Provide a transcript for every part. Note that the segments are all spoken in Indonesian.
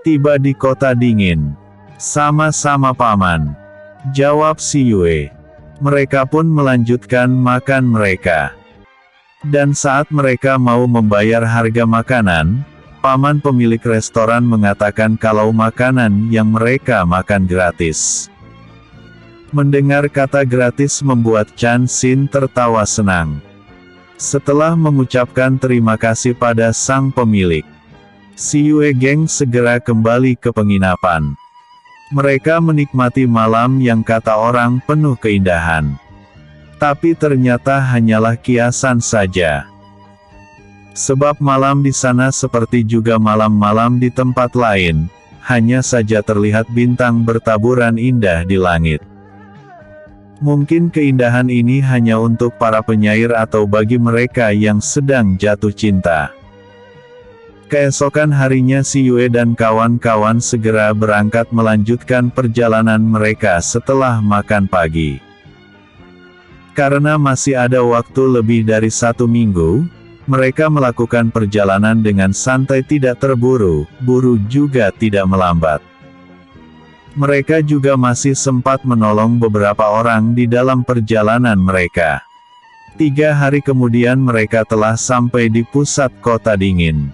Tiba di kota dingin. Sama-sama paman, jawab si Yue. Mereka pun melanjutkan makan mereka. Dan saat mereka mau membayar harga makanan, paman pemilik restoran mengatakan kalau makanan yang mereka makan gratis. Mendengar kata gratis membuat Chan Xin tertawa senang. Setelah mengucapkan terima kasih pada sang pemilik, si Yue geng segera kembali ke penginapan. Mereka menikmati malam yang kata orang penuh keindahan. Tapi ternyata hanyalah kiasan saja. Sebab malam di sana seperti juga malam-malam di tempat lain, hanya saja terlihat bintang bertaburan indah di langit. Mungkin keindahan ini hanya untuk para penyair atau bagi mereka yang sedang jatuh cinta. Keesokan harinya si Yue dan kawan-kawan segera berangkat melanjutkan perjalanan mereka setelah makan pagi. Karena masih ada waktu lebih dari 1 minggu, mereka melakukan perjalanan dengan santai, tidak terburu-buru juga tidak melambat. Mereka juga masih sempat menolong beberapa orang di dalam perjalanan mereka. 3 hari kemudian mereka telah sampai di pusat kota dingin.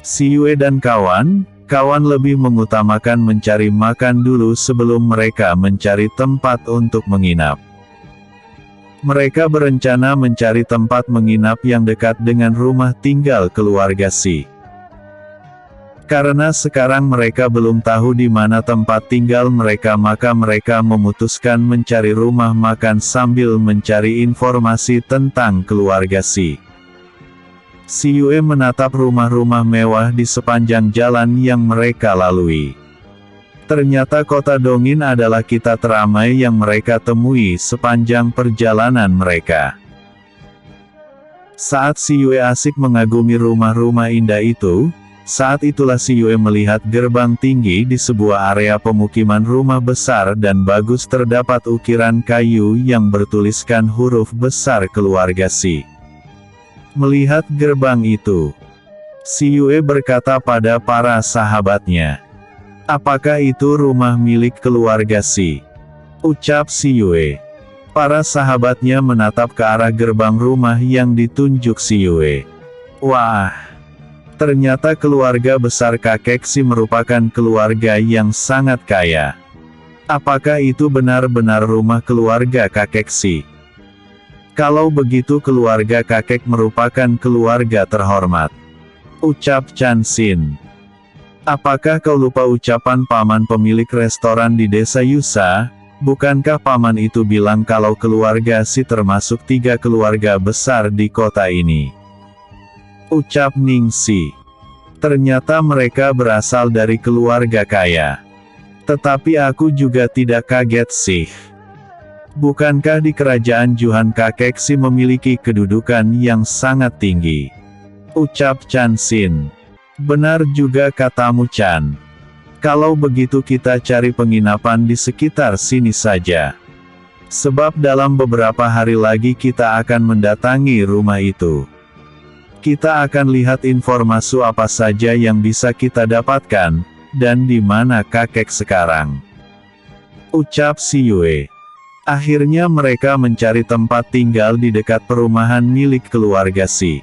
Si Yue dan kawan-kawan lebih mengutamakan mencari makan dulu sebelum mereka mencari tempat untuk menginap. Mereka berencana mencari tempat menginap yang dekat dengan rumah tinggal keluarga Si. Karena sekarang mereka belum tahu di mana tempat tinggal mereka, maka mereka memutuskan mencari rumah makan sambil mencari informasi tentang keluarga Si. Si Yue menatap rumah-rumah mewah di sepanjang jalan yang mereka lalui. Ternyata kota Dongin adalah kota teramai yang mereka temui sepanjang perjalanan mereka. Saat si Yue asik mengagumi rumah-rumah indah itu, saat itulah si Yue melihat gerbang tinggi di sebuah area pemukiman rumah besar dan bagus, terdapat ukiran kayu yang bertuliskan huruf besar keluarga Si. Melihat gerbang itu, si Yue berkata pada para sahabatnya, "Apakah itu rumah milik keluarga Si?" ucap si Yue. Para sahabatnya menatap ke arah gerbang rumah yang ditunjuk si Yue. Wah! Ternyata keluarga besar kakek Si merupakan keluarga yang sangat kaya. Apakah itu benar-benar rumah keluarga kakek Si? Kalau begitu keluarga kakek merupakan keluarga terhormat, ucap Chan Xin. Apakah kau lupa ucapan paman pemilik restoran di desa Yusa? Bukankah paman itu bilang kalau keluarga Si termasuk 3 keluarga besar di kota ini? Ucap Ning Si. Ternyata mereka berasal dari keluarga kaya. Tetapi aku juga tidak kaget sih. Bukankah di kerajaan Juhan kakek Si memiliki kedudukan yang sangat tinggi? Ucap Chan Xin. Benar juga katamu Chan. Kalau begitu kita cari penginapan di sekitar sini saja. Sebab dalam beberapa hari lagi kita akan mendatangi rumah itu. Kita akan lihat informasi apa saja yang bisa kita dapatkan, dan di mana kakek sekarang. Ucap si Yue. Akhirnya mereka mencari tempat tinggal di dekat perumahan milik keluarga Si.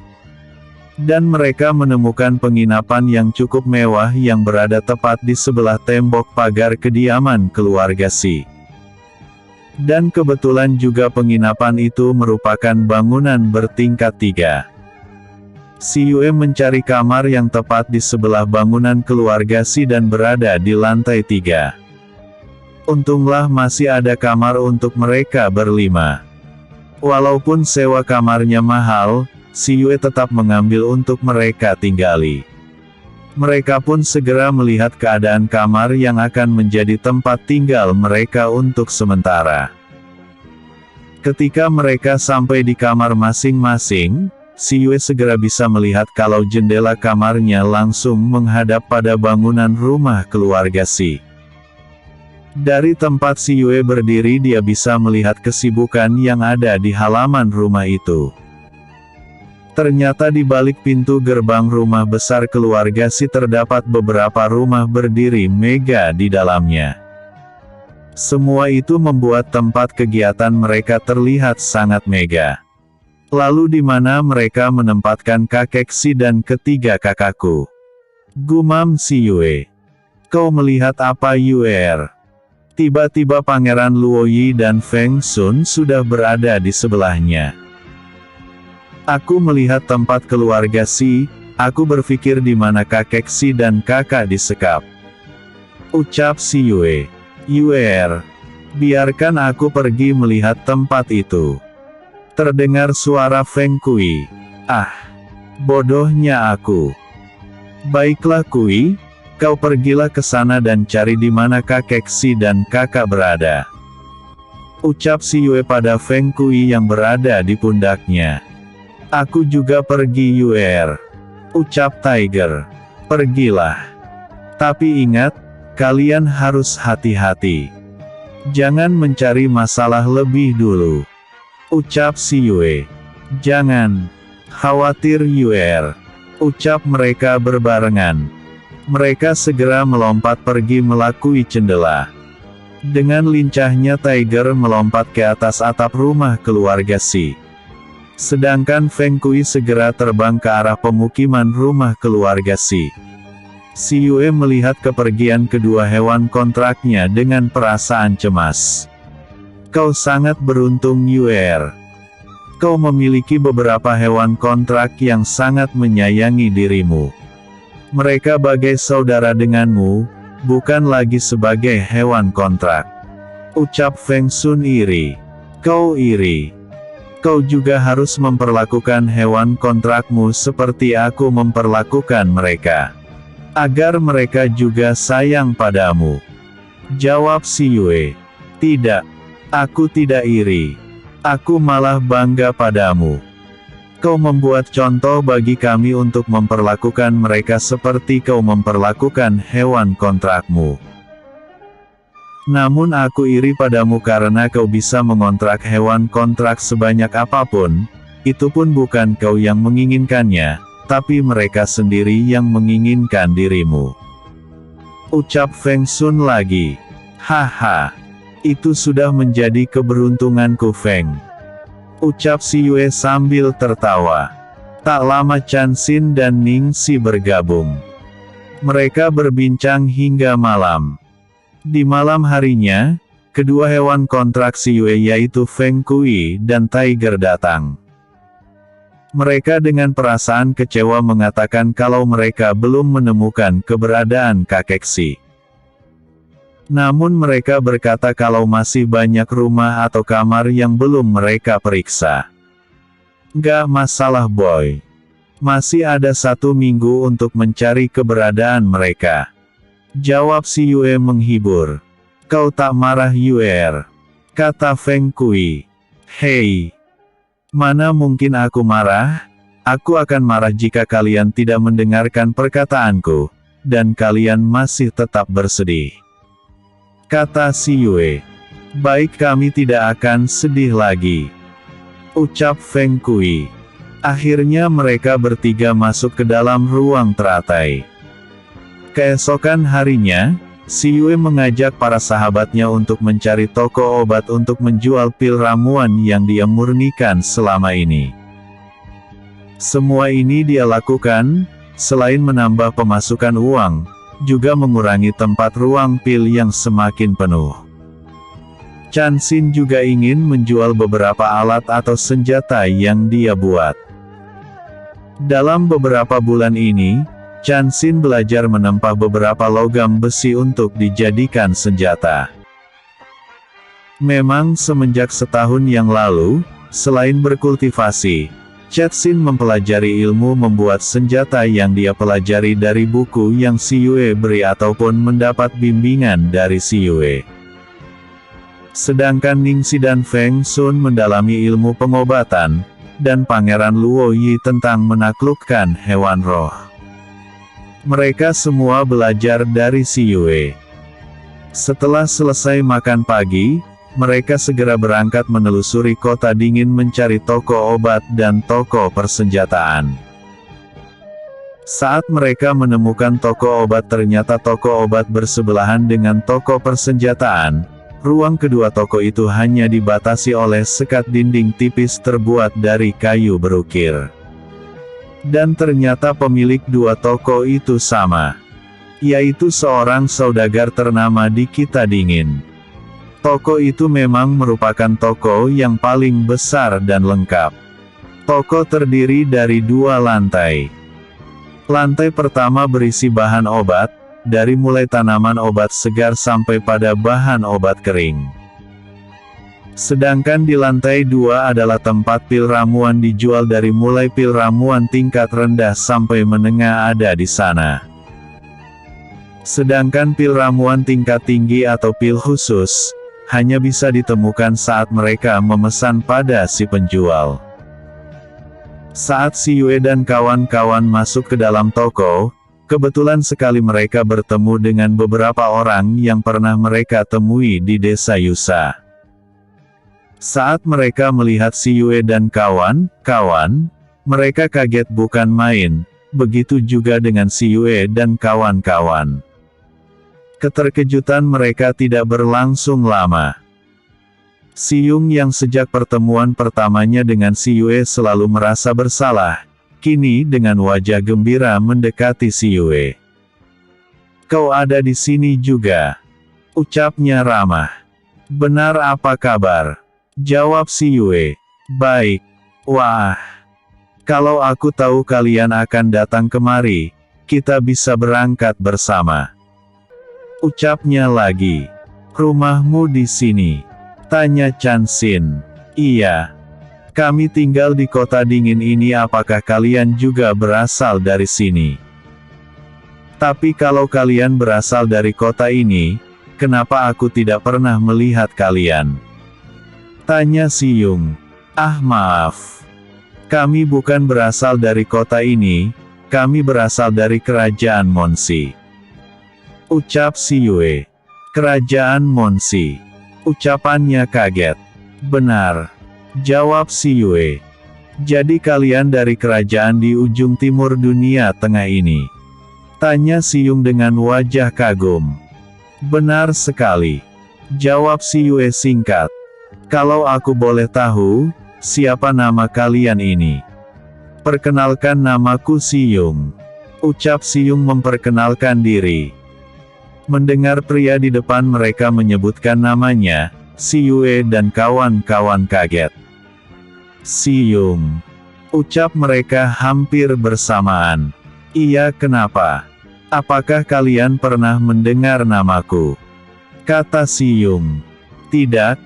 Dan mereka menemukan penginapan yang cukup mewah yang berada tepat di sebelah tembok pagar kediaman keluarga Si. Dan kebetulan juga penginapan itu merupakan bangunan bertingkat 3. Si Yue mencari kamar yang tepat di sebelah bangunan keluarga Si dan berada di lantai 3. Untunglah masih ada kamar untuk mereka berlima. Walaupun sewa kamarnya mahal, si Yue tetap mengambil untuk mereka tinggali. Mereka pun segera melihat keadaan kamar yang akan menjadi tempat tinggal mereka untuk sementara. Ketika mereka sampai di kamar masing-masing, si Yue segera bisa melihat kalau jendela kamarnya langsung menghadap pada bangunan rumah keluarga Si. Dari tempat si Yue berdiri dia bisa melihat kesibukan yang ada di halaman rumah itu. Ternyata di balik pintu gerbang rumah besar keluarga Si terdapat beberapa rumah berdiri megah di dalamnya. Semua itu membuat tempat kegiatan mereka terlihat sangat megah. Lalu di mana mereka menempatkan kakek Si dan ketiga kakakku? Gumam Si Yue. Kau melihat apa Yue? Tiba-tiba Pangeran Luoyi dan Feng Sun sudah berada di sebelahnya. Aku melihat tempat keluarga Si, aku berpikir di mana kakek Si dan kakak disekap. Ucap Si Yue. Yue, biarkan aku pergi melihat tempat itu. Terdengar suara Feng Kui. Ah, bodohnya aku. Baiklah Kui, kau pergilah ke sana dan cari di mana kakek Si dan kakak berada. Ucap Si Yue pada Feng Kui yang berada di pundaknya. Aku juga pergi Yue. Ucap Tiger. Pergilah. Tapi ingat, kalian harus hati-hati. Jangan mencari masalah lebih dulu. Ucap Si Yue. Jangan khawatir Yue. Ucap mereka berbarengan. Mereka segera melompat pergi melalui jendela. Dengan lincahnya Tiger melompat ke atas atap rumah keluarga Si. Sedangkan Feng Kui segera terbang ke arah pemukiman rumah keluarga Si. Si Yue melihat kepergian kedua hewan kontraknya dengan perasaan cemas. Kau sangat beruntung Yue. Kau memiliki beberapa hewan kontrak yang sangat menyayangi dirimu. Mereka bagai saudara denganmu, bukan lagi sebagai hewan kontrak. Ucap Feng Sun iri. Kau iri. Kau juga harus memperlakukan hewan kontrakmu seperti aku memperlakukan mereka. Agar mereka juga sayang padamu. Jawab Si Yue. Tidak. Aku tidak iri. Aku malah bangga padamu. Kau membuat contoh bagi kami untuk memperlakukan mereka seperti kau memperlakukan hewan kontrakmu. Namun aku iri padamu karena kau bisa mengontrak hewan kontrak sebanyak apapun, itu pun bukan kau yang menginginkannya, tapi mereka sendiri yang menginginkan dirimu. Ucap Feng Sun lagi. Haha. Itu sudah menjadi keberuntunganku Feng. Ucap Si Yue sambil tertawa. Tak lama Chan Xin dan Ning Si bergabung. Mereka berbincang hingga malam. Di malam harinya, kedua hewan kontrak Si Yue yaitu Feng Kui dan Tiger datang. Mereka dengan perasaan kecewa mengatakan kalau mereka belum menemukan keberadaan kakek Si. Namun mereka berkata kalau masih banyak rumah atau kamar yang belum mereka periksa. Gak masalah boy. Masih ada 1 minggu untuk mencari keberadaan mereka. Jawab Si Yue menghibur. Kau tak marah Yue? Kata Feng Kui. Hei. Mana mungkin aku marah? Aku akan marah jika kalian tidak mendengarkan perkataanku, dan kalian masih tetap bersedih. Kata Si Yue. Baik kami tidak akan sedih lagi. Ucap Feng Kui. Akhirnya mereka bertiga masuk ke dalam ruang teratai. Keesokan harinya, Si Yue mengajak para sahabatnya untuk mencari toko obat untuk menjual pil ramuan yang dia murnikan selama ini. Semua ini dia lakukan, selain menambah pemasukan uang, juga mengurangi tempat ruang pil yang semakin penuh. Chan Xin juga ingin menjual beberapa alat atau senjata yang dia buat. Dalam beberapa bulan ini, Chan Xin belajar menempah beberapa logam besi untuk dijadikan senjata. Memang semenjak setahun yang lalu, selain berkultivasi, Chan Xin mempelajari ilmu membuat senjata yang dia pelajari dari buku yang Si Yue beri ataupun mendapat bimbingan dari Si Yue. Sedangkan Ning Si dan Feng Sun mendalami ilmu pengobatan, dan Pangeran Luoyi tentang menaklukkan hewan roh. Mereka semua belajar dari Si Yue. Setelah selesai makan pagi, mereka segera berangkat menelusuri kota dingin mencari toko obat dan toko persenjataan. Saat mereka menemukan toko obat, ternyata toko obat bersebelahan dengan toko persenjataan. Ruang kedua toko itu hanya dibatasi oleh sekat dinding tipis terbuat dari kayu berukir. Dan ternyata pemilik dua toko itu sama, yaitu seorang saudagar ternama di Kota Dingin. Toko itu memang merupakan toko yang paling besar dan lengkap. Toko terdiri dari 2 lantai. Lantai pertama berisi bahan obat, dari mulai tanaman obat segar sampai pada bahan obat kering. Sedangkan di lantai 2 adalah tempat pil ramuan dijual, dari mulai pil ramuan tingkat rendah sampai menengah ada di sana. Sedangkan pil ramuan tingkat tinggi atau pil khusus, hanya bisa ditemukan saat mereka memesan pada si penjual. Saat si Yue dan kawan-kawan masuk ke dalam toko, kebetulan sekali mereka bertemu dengan beberapa orang yang pernah mereka temui di desa Yusa. Saat mereka melihat si Yue dan kawan-kawan, mereka kaget bukan main, begitu juga dengan si Yue dan kawan-kawan. Keterkejutan mereka tidak berlangsung lama. Si Yung yang sejak pertemuan pertamanya dengan si Yue selalu merasa bersalah, kini dengan wajah gembira mendekati si Yue. "Kau ada di sini juga?" ucapnya ramah. "Benar, apa kabar?" jawab si Yue. "Baik." "Wah, kalau aku tahu kalian akan datang kemari, kita bisa berangkat bersama," ucapnya lagi. "Rumahmu di sini?" tanya Chan Xin. "Iya. Kami tinggal di Kota Dingin ini. Apakah kalian juga berasal dari sini?" "Tapi kalau kalian berasal dari kota ini, kenapa aku tidak pernah melihat kalian?" tanya si Yung. "Ah, maaf. Kami bukan berasal dari kota ini, kami berasal dari kerajaan Monsi," ucap si Yue. "Kerajaan Monsi?" ucapannya kaget. "Benar," jawab si Yue. "Jadi kalian dari kerajaan di ujung timur dunia tengah ini?" tanya si Yung dengan wajah kagum. "Benar sekali," jawab si Yue singkat. "Kalau aku boleh tahu, siapa nama kalian ini?" "Perkenalkan, namaku Si Yung," ucap si Yung memperkenalkan diri. Mendengar pria di depan mereka menyebutkan namanya, si Yue dan kawan-kawan kaget. "Si Yung," ucap mereka hampir bersamaan. "Iya, kenapa? Apakah kalian pernah mendengar namaku?" kata si Yung. Tidak,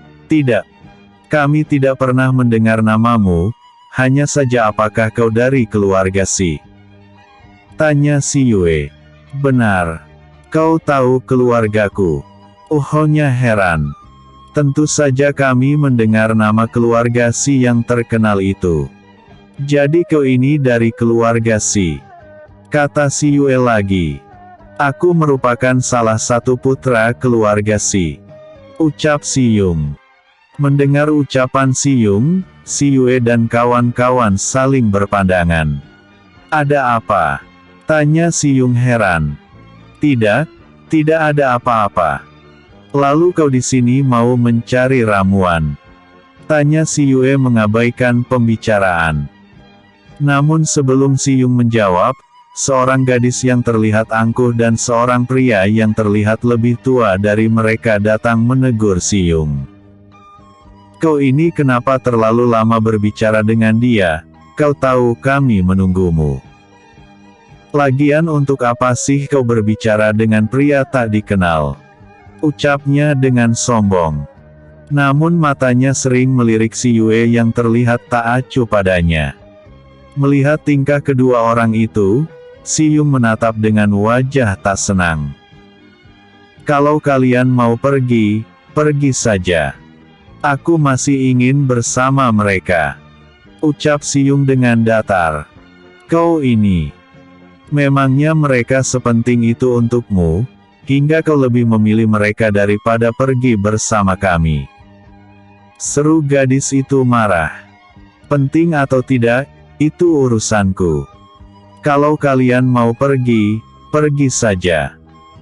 kami tidak pernah mendengar namamu, hanya saja apakah kau dari keluarga Si?" tanya si Yue. "Benar. Kau tahu keluargaku?" Uhonya heran. "Tentu saja kami mendengar nama keluarga Si yang terkenal itu." "Jadi kau ini dari keluarga Si?" kata si Yue lagi. "Aku merupakan salah satu putra keluarga Si," ucap si Yung. Mendengar ucapan si Yung, si Yue dan kawan-kawan saling berpandangan. "Ada apa?" tanya si Yung heran. Tidak ada apa-apa." "Lalu kau di sini mau mencari ramuan?" tanya si Yue mengabaikan pembicaraan. Namun sebelum si Yung menjawab, seorang gadis yang terlihat angkuh dan seorang pria yang terlihat lebih tua dari mereka datang menegur si Yung. "Kau ini kenapa terlalu lama berbicara dengan dia? Kau tahu kami menunggumu. Lagian untuk apa sih kau berbicara dengan pria tak dikenal?" ucapnya dengan sombong. Namun matanya sering melirik si Yue yang terlihat tak acuh padanya. Melihat tingkah kedua orang itu, si Yung menatap dengan wajah tak senang. "Kalau kalian mau pergi, pergi saja. Aku masih ingin bersama mereka," ucap si Yung dengan datar. "Kau ini, memangnya mereka sepenting itu untukmu, hingga kau lebih memilih mereka daripada pergi bersama kami?" Seru gadis itu marah. Penting atau tidak, itu urusanku. Kalau kalian mau pergi, pergi saja.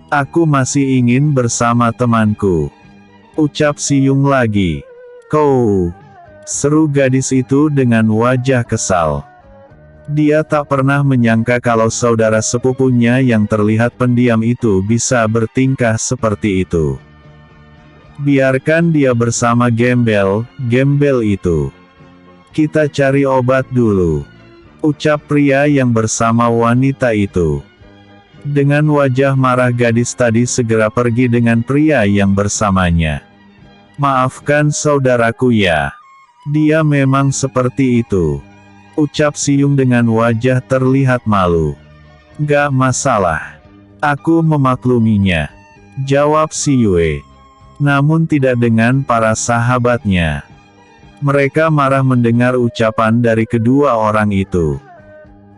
Aku masih ingin bersama temanku. Ucap Si Yung lagi. Kau, seru gadis itu dengan wajah kesal. Dia tak pernah menyangka kalau saudara sepupunya yang terlihat pendiam itu bisa bertingkah seperti itu. Biarkan dia bersama gembel itu. Kita cari obat dulu. Ucap pria yang bersama wanita itu. Dengan wajah marah gadis tadi segera pergi dengan pria yang bersamanya. Maafkan saudaraku ya. Dia memang seperti itu. Ucap Si Yung dengan wajah terlihat malu. Gak masalah. Aku memakluminya. Jawab Si Yue. Namun tidak dengan para sahabatnya. Mereka marah mendengar ucapan dari kedua orang itu.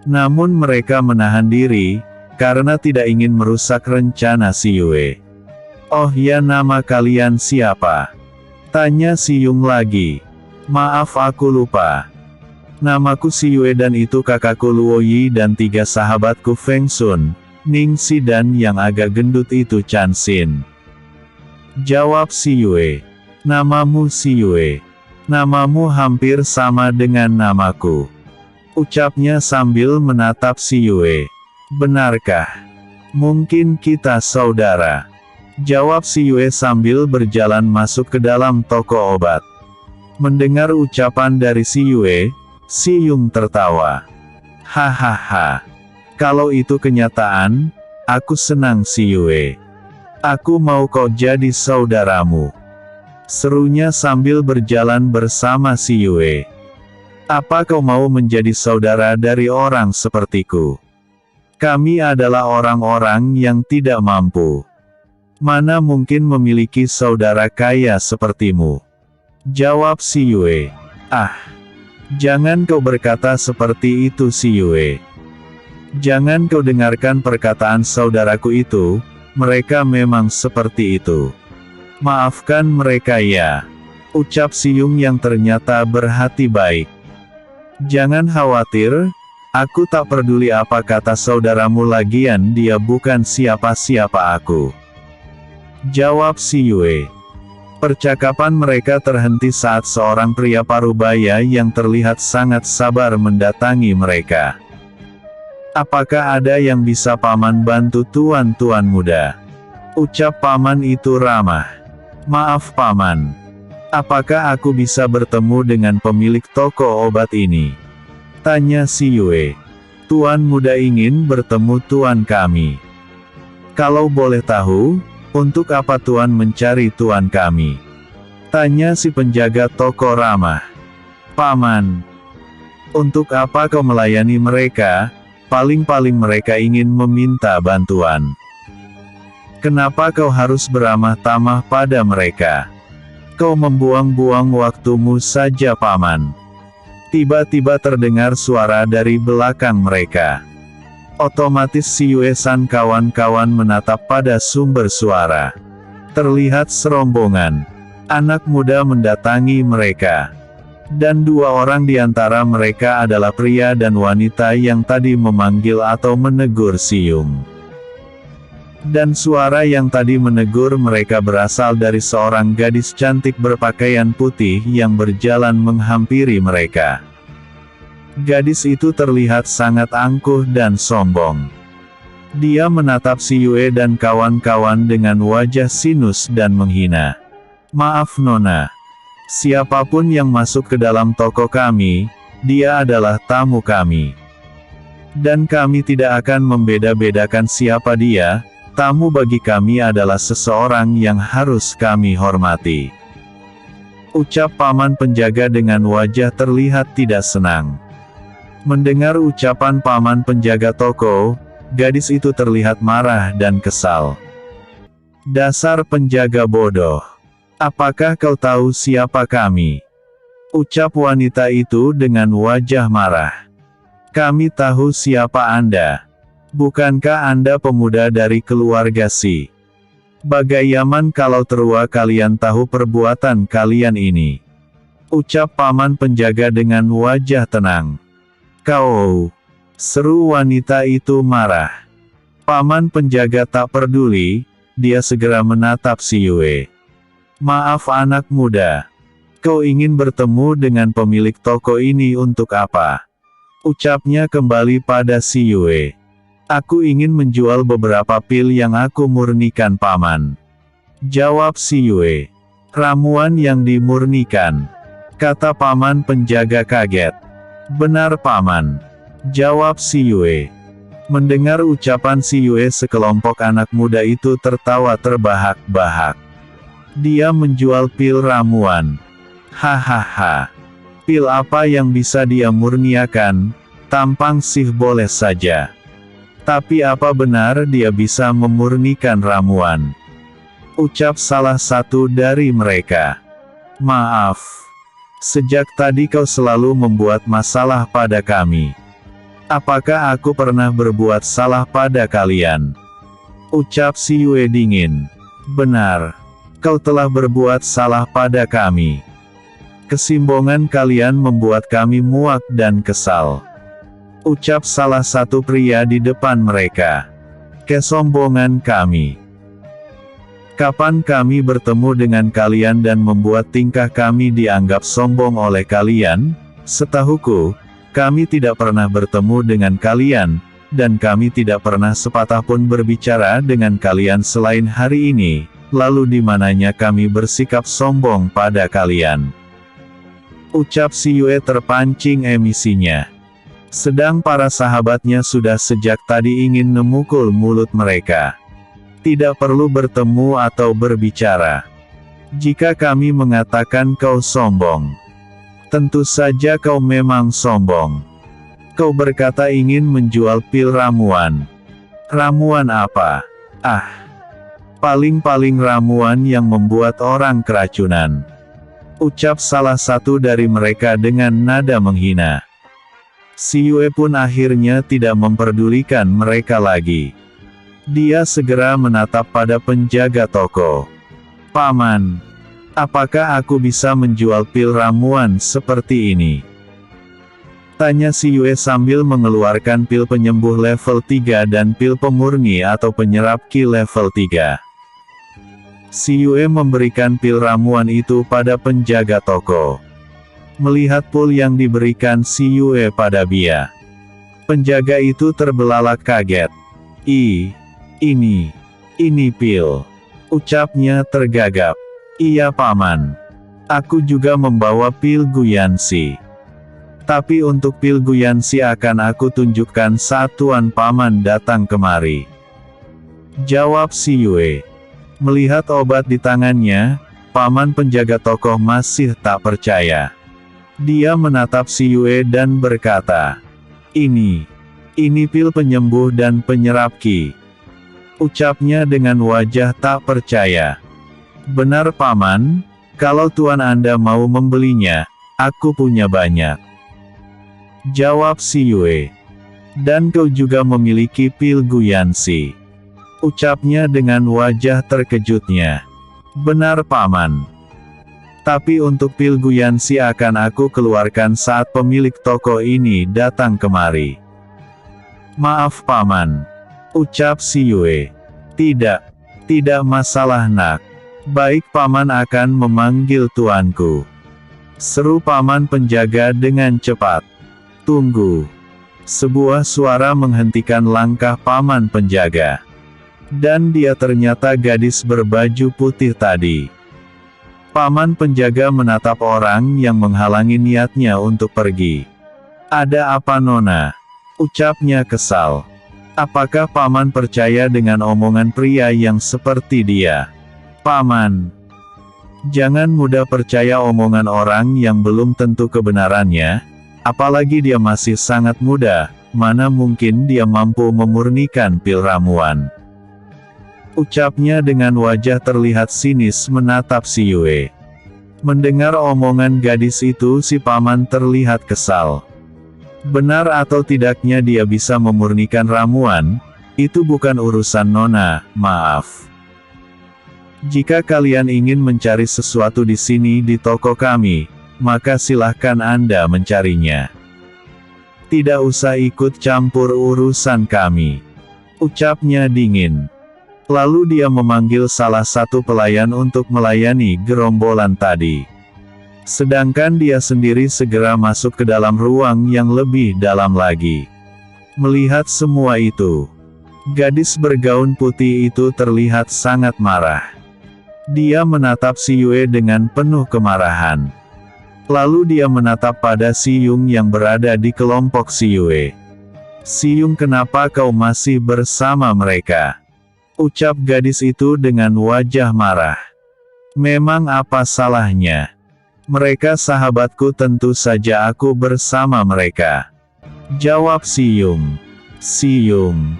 Namun mereka menahan diri, karena tidak ingin merusak rencana Si Yue. Oh ya, nama kalian siapa? Tanya Si Yung lagi. Maaf aku lupa. Namaku Si Yue dan itu kakakku Luo Yi dan 3 sahabatku Feng Sun, Ning Si dan yang agak gendut itu Chan Xin. Jawab Si Yue. Namamu Si Yue. Namamu hampir sama dengan namaku. Ucapnya sambil menatap Si Yue. Benarkah? Mungkin kita saudara. Jawab Si Yue sambil berjalan masuk ke dalam toko obat. Mendengar ucapan dari Si Yue, Si Yung tertawa. Hahaha. Kalau itu kenyataan, aku senang Si Yue. Aku mau kau jadi saudaramu. Serunya sambil berjalan bersama Si Yue. Apa kau mau menjadi saudara dari orang sepertiku? Kami adalah orang-orang yang tidak mampu. Mana mungkin memiliki saudara kaya sepertimu? Jawab Si Yue. Ah, jangan kau berkata seperti itu Si Yue. Jangan kau dengarkan perkataan saudaraku itu, mereka memang seperti itu. Maafkan mereka ya. Ucap Si Yung yang ternyata berhati baik. Jangan khawatir, aku tak peduli apa kata saudaramu, lagian dia bukan siapa-siapa aku. Jawab Si Yue. Percakapan mereka terhenti saat seorang pria parubaya yang terlihat sangat sabar mendatangi mereka. Apakah ada yang bisa paman bantu tuan-tuan muda? Ucap paman itu ramah. Maaf paman. Apakah aku bisa bertemu dengan pemilik toko obat ini? Tanya Si Yue. Tuan muda ingin bertemu tuan kami. Kalau boleh tahu, untuk apa tuan mencari tuan kami? Tanya si penjaga toko ramah. Paman. Untuk apa kau melayani mereka? Paling-paling mereka ingin meminta bantuan. Kenapa kau harus beramah tamah pada mereka? Kau membuang-buang waktumu saja paman. Tiba-tiba terdengar suara dari belakang mereka. Otomatis Si Yue san kawan-kawan menatap pada sumber suara. Terlihat serombongan anak muda mendatangi mereka. Dan 2 orang di antara mereka adalah pria dan wanita yang tadi memanggil atau menegur Si Yung. Dan suara yang tadi menegur mereka berasal dari seorang gadis cantik berpakaian putih yang berjalan menghampiri mereka. Gadis itu terlihat sangat angkuh dan sombong. Dia menatap Si Yue dan kawan-kawan dengan wajah sinus dan menghina. Maaf Nona. Siapapun yang masuk ke dalam toko kami, dia adalah tamu kami. Dan kami tidak akan membeda-bedakan siapa dia. Tamu bagi kami adalah seseorang yang harus kami hormati. Ucap paman penjaga dengan wajah terlihat tidak senang. Mendengar ucapan paman penjaga toko, gadis itu terlihat marah dan kesal. Dasar penjaga bodoh. Apakah kau tahu siapa kami? Ucap wanita itu dengan wajah marah. Kami tahu siapa Anda. Bukankah Anda pemuda dari keluarga Si? Bagaimana kalau terua kalian tahu perbuatan kalian ini? ucap paman penjaga dengan wajah tenang. Kau, seru wanita itu marah. Paman penjaga tak peduli, dia segera menatap si Yue. Maaf anak muda. Kau ingin bertemu dengan pemilik toko ini untuk apa? Ucapnya kembali pada si Yue. Aku ingin menjual beberapa pil yang aku murnikan paman. Jawab si Yue. Ramuan yang dimurnikan. Kata paman penjaga kaget. Benar paman. Jawab si Yue. Mendengar ucapan si Yue, sekelompok anak muda itu tertawa terbahak-bahak. Dia menjual pil ramuan. Hahaha. Pil apa yang bisa dia murniakan? Tampang sih boleh saja. Tapi apa benar dia bisa memurnikan ramuan? Ucap salah satu dari mereka. Maaf. Sejak tadi kau selalu membuat masalah pada kami. Apakah aku pernah berbuat salah pada kalian? Ucap si Yue dingin. Benar. Kau telah berbuat salah pada kami. Kesombongan kalian membuat kami muak dan kesal. Ucap salah satu pria di depan mereka. Kesombongan kami. Kapan kami bertemu dengan kalian dan membuat tingkah kami dianggap sombong oleh kalian? Setahuku, kami tidak pernah bertemu dengan kalian, dan kami tidak pernah sepatah pun berbicara dengan kalian selain hari ini. Lalu di mananya kami bersikap sombong pada kalian? Ucap si Yue terpancing emosinya. Sedang para sahabatnya sudah sejak tadi ingin memukul mulut mereka. Tidak perlu bertemu atau berbicara. Jika kami mengatakan kau sombong, tentu saja kau memang sombong. Kau berkata ingin menjual pil ramuan. Ramuan apa? Ah, paling-paling ramuan yang membuat orang keracunan. Ucap salah satu dari mereka dengan nada menghina. Si Yue pun akhirnya tidak memperdulikan mereka lagi. Dia segera menatap pada penjaga toko. Paman, apakah aku bisa menjual pil ramuan seperti ini? Tanya si Yue sambil mengeluarkan pil penyembuh level 3 dan pil pemurni atau penyerap ki level 3. Si Yue memberikan pil ramuan itu pada penjaga toko. Melihat pil yang diberikan si Yue pada Bia, penjaga itu terbelalak kaget. Ini pil. Ucapnya tergagap. Iya paman. Aku juga membawa pil Guyansi. Tapi untuk pil Guyansi akan aku tunjukkan saat tuan paman datang kemari. Jawab si Yue. Melihat obat di tangannya, paman penjaga toko masih tak percaya. Dia menatap si Yue dan berkata, Ini pil penyembuh dan penyerap ki. Ucapnya dengan wajah tak percaya. Benar paman, kalau tuan Anda mau membelinya, aku punya banyak. Jawab si Yue. Dan kau juga memiliki pil Guyansi. Ucapnya dengan wajah terkejutnya. Benar paman. Tapi untuk pil Guyansi akan aku keluarkan saat pemilik toko ini datang kemari. Maaf paman. Ucap si Yue. Tidak masalah nak. Baik paman akan memanggil tuanku. Seru paman penjaga dengan cepat. Tunggu. Sebuah suara menghentikan langkah paman penjaga. Dan dia ternyata gadis berbaju putih tadi. Paman penjaga menatap orang yang menghalangi niatnya untuk pergi. Ada apa nona? Ucapnya kesal. Apakah paman percaya dengan omongan pria yang seperti dia? Paman, jangan mudah percaya omongan orang yang belum tentu kebenarannya, apalagi dia masih sangat muda, mana mungkin dia mampu memurnikan pil ramuan. Ucapnya dengan wajah terlihat sinis menatap si Yue. Mendengar omongan gadis itu si paman terlihat kesal. Benar atau tidaknya dia bisa memurnikan ramuan, itu bukan urusan nona, maaf. Jika kalian ingin mencari sesuatu di sini di toko kami, maka silahkan Anda mencarinya. Tidak usah ikut campur urusan kami, ucapnya dingin. Lalu dia memanggil salah satu pelayan untuk melayani gerombolan tadi. Sedangkan dia sendiri segera masuk ke dalam ruang yang lebih dalam lagi. Melihat semua itu, gadis bergaun putih itu terlihat sangat marah. Dia menatap Si Yue dengan penuh kemarahan. Lalu dia menatap pada Si Yung yang berada di kelompok Si Yue. "Si Yung, kenapa kau masih bersama mereka?" ucap gadis itu dengan wajah marah. "Memang apa salahnya? Mereka sahabatku, tentu saja aku bersama mereka," jawab Si Yung. "Si Yung,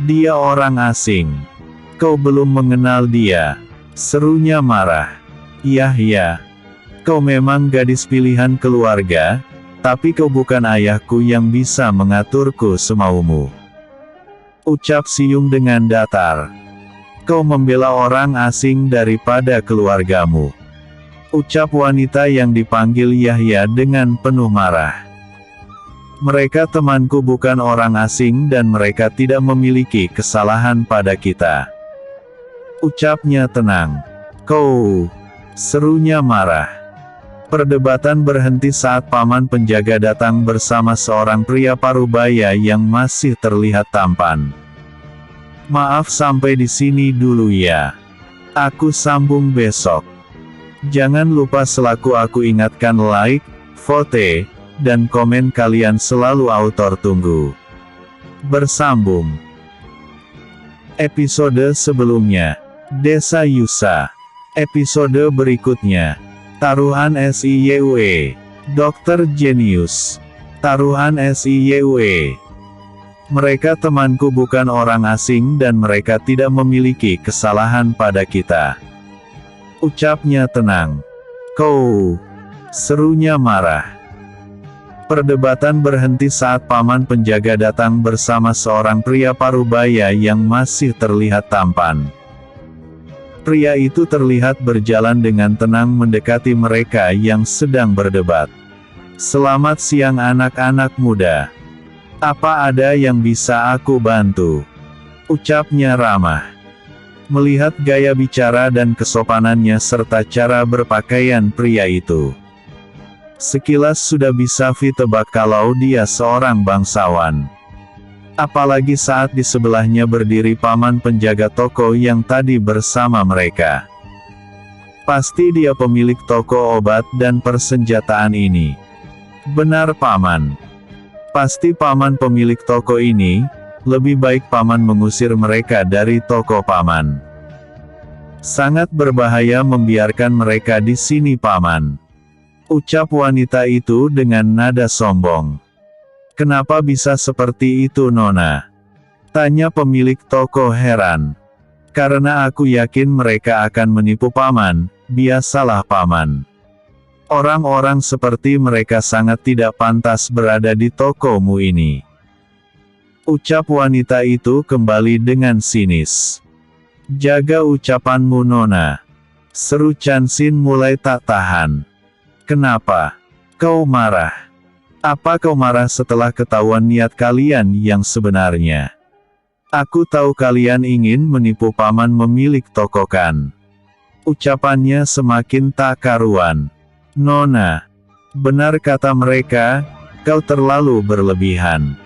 dia orang asing. Kau belum mengenal dia," serunya marah. "Yah, kau memang gadis pilihan keluarga, tapi kau bukan ayahku yang bisa mengaturku semaumu," ucap Si Yung dengan datar. "Kau membela orang asing daripada keluargamu," ucap wanita yang dipanggil Yahya dengan penuh marah. "Mereka temanku, bukan orang asing, dan mereka tidak memiliki kesalahan pada kita," ucapnya tenang. "Kau," serunya marah. Perdebatan berhenti saat paman penjaga datang bersama seorang pria parubaya yang masih terlihat tampan. "Maaf, sampai di sini dulu ya. Aku sambung besok. Jangan lupa, selaku aku ingatkan, like, vote, dan komen kalian selalu autor tunggu." Bersambung episode sebelumnya, Desa Yusa. Episode berikutnya, Taruhan SIYUE, Dokter Jenius. Taruhan SIYUE. "Mereka temanku, bukan orang asing, dan mereka tidak memiliki kesalahan pada kita," ucapnya tenang. "Kau," serunya marah. Perdebatan berhenti saat paman penjaga datang bersama seorang pria parubaya yang masih terlihat tampan. Pria itu terlihat berjalan dengan tenang mendekati mereka yang sedang berdebat. "Selamat siang anak-anak muda. Apa ada yang bisa aku bantu?" ucapnya ramah. Melihat gaya bicara dan kesopanannya serta cara berpakaian pria itu, sekilas sudah bisa ditebak kalau dia seorang bangsawan. Apalagi saat di sebelahnya berdiri paman penjaga toko yang tadi bersama mereka. Pasti dia pemilik toko obat dan persenjataan ini. "Benar paman. Pasti paman pemilik toko ini. Lebih baik paman mengusir mereka dari toko paman. Sangat berbahaya membiarkan mereka di sini paman," ucap wanita itu dengan nada sombong. "Kenapa bisa seperti itu Nona?" tanya pemilik toko heran. "Karena aku yakin mereka akan menipu paman. Biasalah paman. Orang-orang seperti mereka sangat tidak pantas berada di tokomu ini," ucap wanita itu kembali dengan sinis. "Jaga ucapanmu Nona," seru Chansin mulai tak tahan. "Kenapa kau marah? Apa kau marah setelah ketahuan niat kalian yang sebenarnya? Aku tahu kalian ingin menipu paman memilik toko kan?" Ucapannya semakin tak karuan. "Nona, benar kata mereka, kau terlalu berlebihan.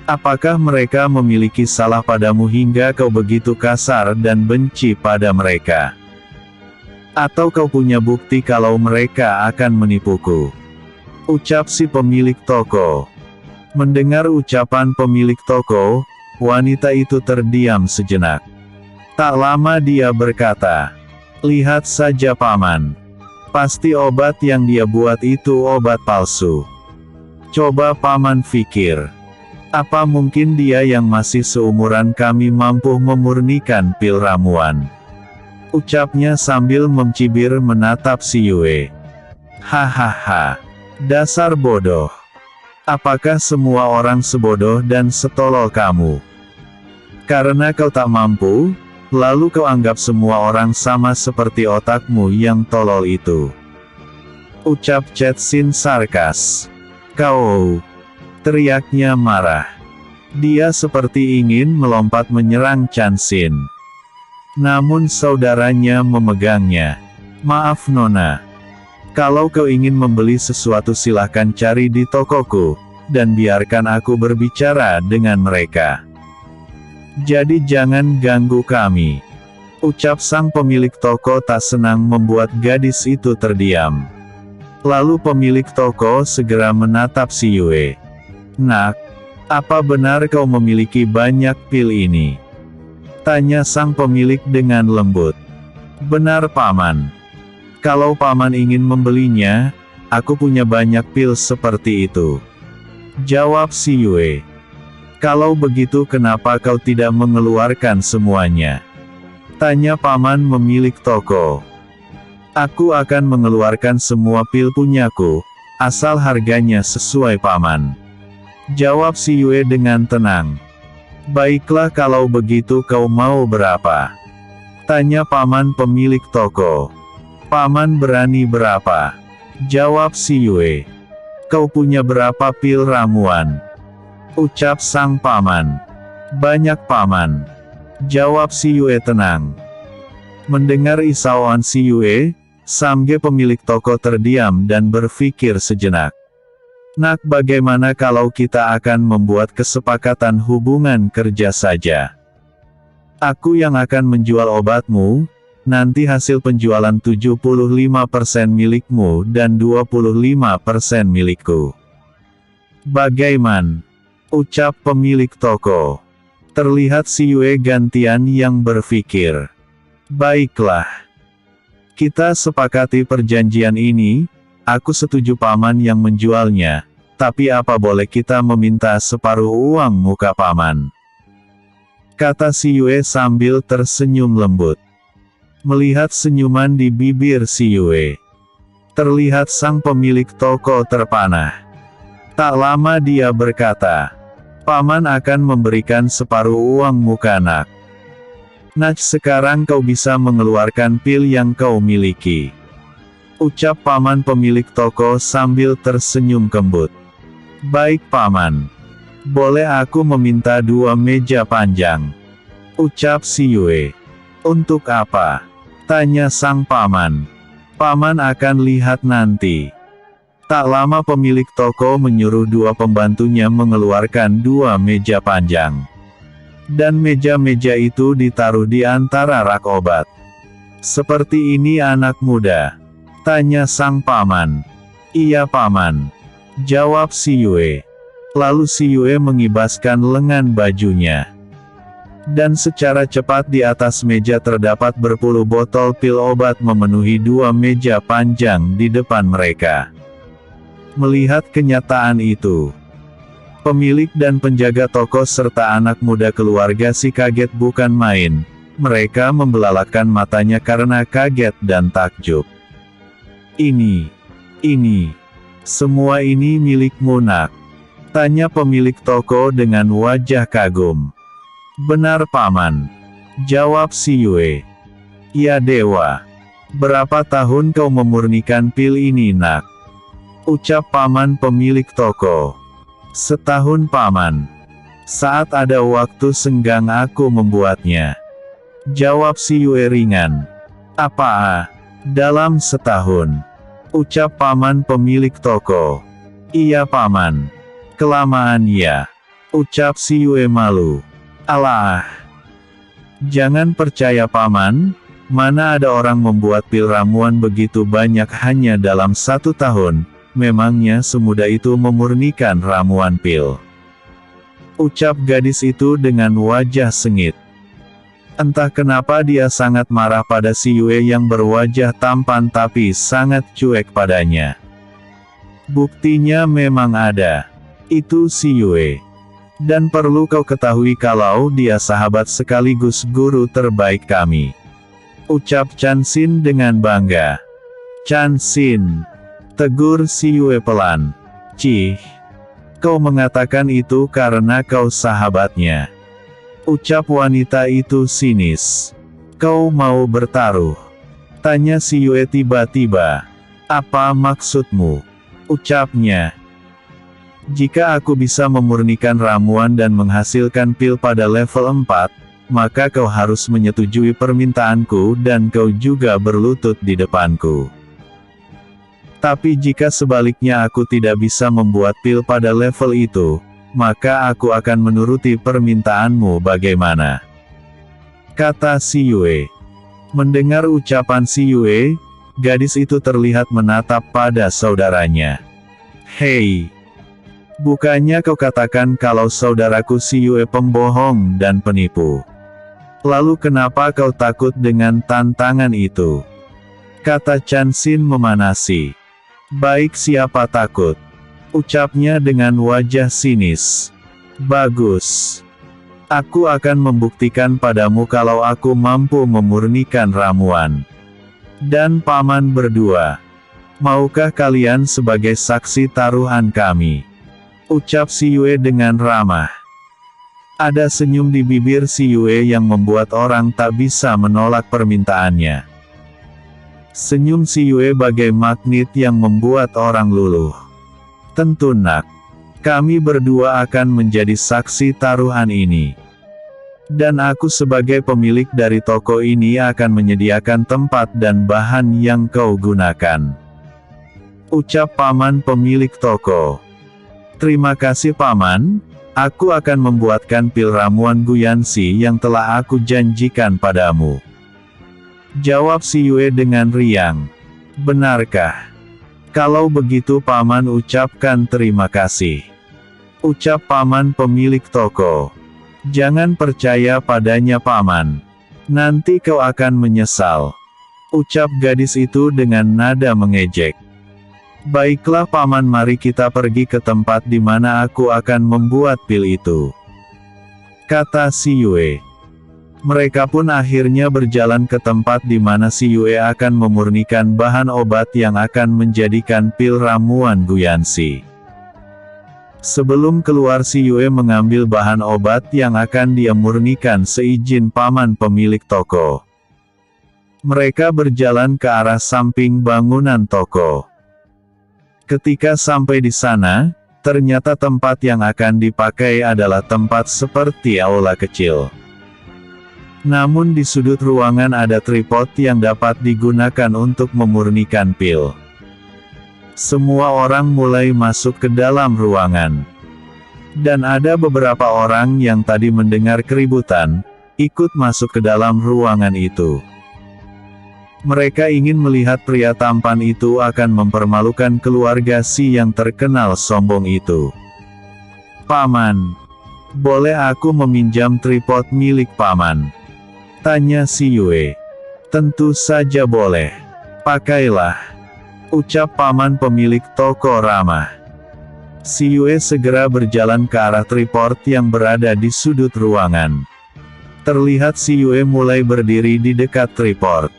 Apakah mereka memiliki salah padamu hingga kau begitu kasar dan benci pada mereka? Atau kau punya bukti kalau mereka akan menipuku?" ucap si pemilik toko. Mendengar ucapan pemilik toko, wanita itu terdiam sejenak. Tak lama dia berkata, "Lihat saja paman. Pasti obat yang dia buat itu obat palsu. Coba paman pikir. Apa mungkin dia yang masih seumuran kami mampu memurnikan pil ramuan?" ucapnya sambil mencibir menatap Si Yue. "Hahaha. Dasar bodoh. Apakah semua orang sebodoh dan setolol kamu? Karena kau tak mampu, lalu kau anggap semua orang sama seperti otakmu yang tolol itu. Ucap Chetsin sarkas. Kau! Teriaknya marah. Dia seperti ingin melompat menyerang Chansin. Namun saudaranya memegangnya. Maaf Nona. Kalau kau ingin membeli sesuatu silahkan cari di tokoku, dan biarkan aku berbicara dengan mereka. Jadi jangan ganggu kami. Ucap sang pemilik toko tak senang membuat gadis itu terdiam. Lalu pemilik toko segera menatap si Yue. Nak, apa benar kau memiliki banyak pil ini? Tanya sang pemilik dengan lembut. Benar Paman. Kalau Paman ingin membelinya, aku punya banyak pil seperti itu. Jawab si Yue. Kalau begitu kenapa kau tidak mengeluarkan semuanya? Tanya Paman memilik toko. Aku akan mengeluarkan semua pil punyaku, asal harganya sesuai Paman. Jawab si Yue dengan tenang. Baiklah kalau begitu kau mau berapa? Tanya Paman pemilik toko. Paman berani berapa? Jawab si Yue. Kau punya berapa pil ramuan? Ucap sang Paman. Banyak Paman. Jawab si Yue tenang. Mendengar isauan si Yue, Samge pemilik toko terdiam dan berpikir sejenak. Nak, bagaimana kalau kita akan membuat kesepakatan hubungan kerja saja? Aku yang akan menjual obatmu, nanti hasil penjualan 75% milikmu dan 25% milikku. Bagaimana? Ucap pemilik toko. Terlihat si Yue gantian yang berpikir. Baiklah. Kita sepakati perjanjian ini. Aku setuju Paman yang menjualnya, tapi apa boleh kita meminta separuh uang muka Paman? Kata si Yue sambil tersenyum lembut. Melihat senyuman di bibir si Yue, terlihat sang pemilik toko terpanah. Tak lama dia berkata, Paman akan memberikan separuh uang muka Nak. Nak, sekarang kau bisa mengeluarkan pil yang kau miliki. Ucap Paman pemilik toko sambil tersenyum kembut. Baik Paman. Boleh aku meminta 2 meja panjang? Ucap si Yue. Untuk apa? Tanya sang Paman. Paman akan lihat nanti. Tak lama pemilik toko menyuruh 2 pembantunya mengeluarkan 2 meja panjang. Dan meja-meja itu ditaruh di antara rak obat. Seperti ini anak muda? Tanya sang Paman. Iya Paman. Jawab si Yue. Lalu si Yue mengibaskan lengan bajunya. Dan secara cepat di atas meja terdapat berpuluh botol pil obat memenuhi 2 meja panjang di depan mereka. Melihat kenyataan itu, pemilik dan penjaga toko serta anak muda keluarga si kaget bukan main. Mereka membelalakan matanya karena kaget dan takjub. Ini, semua ini milikmu Nak? Tanya pemilik toko dengan wajah kagum. Benar Paman. Jawab si Yue. Ya Dewa. Berapa tahun kau memurnikan pil ini Nak? Ucap Paman pemilik toko. Setahun Paman. Saat ada waktu senggang aku membuatnya. Jawab si Yue ringan. Apa? Dalam setahun. Ucap Paman pemilik toko. Iya Paman. Kelamaan ya. Ucap si Yue malu. Alah. Jangan percaya Paman. Mana ada orang membuat pil ramuan begitu banyak hanya dalam 1 tahun. Memangnya semudah itu memurnikan ramuan pil? Ucap gadis itu dengan wajah sengit. Entah kenapa dia sangat marah pada si Yue yang berwajah tampan tapi sangat cuek padanya. Buktinya memang ada. Itu si Yue. Dan perlu kau ketahui kalau dia sahabat sekaligus guru terbaik kami. Ucap Chansin dengan bangga. Chansin. Tegur si Yue pelan. Cih. Kau mengatakan itu karena kau sahabatnya. Ucap wanita itu sinis. Kau mau bertaruh? Tanya si Yue tiba-tiba. Apa maksudmu? Ucapnya. Jika aku bisa memurnikan ramuan dan menghasilkan pil pada level 4, maka kau harus menyetujui permintaanku dan kau juga berlutut di depanku. Tapi jika sebaliknya aku tidak bisa membuat pil pada level itu, maka aku akan menuruti permintaanmu bagaimana? Kata Si Yue. Mendengar ucapan Si Yue, gadis itu terlihat menatap pada saudaranya. Hei! Bukannya kau katakan kalau saudaraku Si Yue pembohong dan penipu? Lalu kenapa kau takut dengan tantangan itu? Kata Chan Xin memanasi. Baik, siapa takut? Ucapnya dengan wajah sinis. Bagus. Aku akan membuktikan padamu kalau aku mampu memurnikan ramuan. Dan paman berdua. Maukah kalian sebagai saksi taruhan kami? Ucap Si Yue dengan ramah. Ada senyum di bibir Si Yue yang membuat orang tak bisa menolak permintaannya. Senyum Si Yue bagai magnet yang membuat orang luluh. Tentu nak. Kami berdua akan menjadi saksi taruhan ini. Dan aku sebagai pemilik dari toko ini akan menyediakan tempat dan bahan yang kau gunakan. Ucap paman pemilik toko. Terima kasih paman, aku akan membuatkan pil ramuan Guyansi yang telah aku janjikan padamu. Jawab Si Yue dengan riang. Benarkah? Kalau begitu paman ucapkan terima kasih. Ucap paman pemilik toko. Jangan percaya padanya paman. Nanti kau akan menyesal. Ucap gadis itu dengan nada mengejek. Baiklah paman, mari kita pergi ke tempat di mana aku akan membuat pil itu. Kata Si Yue. Mereka pun akhirnya berjalan ke tempat di mana Si Yue akan memurnikan bahan obat yang akan menjadikan pil ramuan Guyansi. Sebelum keluar, Si Yue mengambil bahan obat yang akan dia murnikan seizin paman pemilik toko. Mereka berjalan ke arah samping bangunan toko. Ketika sampai di sana, ternyata tempat yang akan dipakai adalah tempat seperti aula kecil. Namun di sudut ruangan ada tripod yang dapat digunakan untuk memurnikan pil. Semua orang mulai masuk ke dalam ruangan. Dan ada beberapa orang yang tadi mendengar keributan, ikut masuk ke dalam ruangan itu. Mereka ingin melihat pria tampan itu akan mempermalukan keluarga Si yang terkenal sombong itu. Paman, boleh aku meminjam tripod milik paman? Tanya Si Yue. Tentu saja boleh. Pakailah. Ucap paman pemilik toko ramah. Si Yue segera berjalan ke arah tripod yang berada di sudut ruangan. Terlihat Si Yue mulai berdiri di dekat tripod.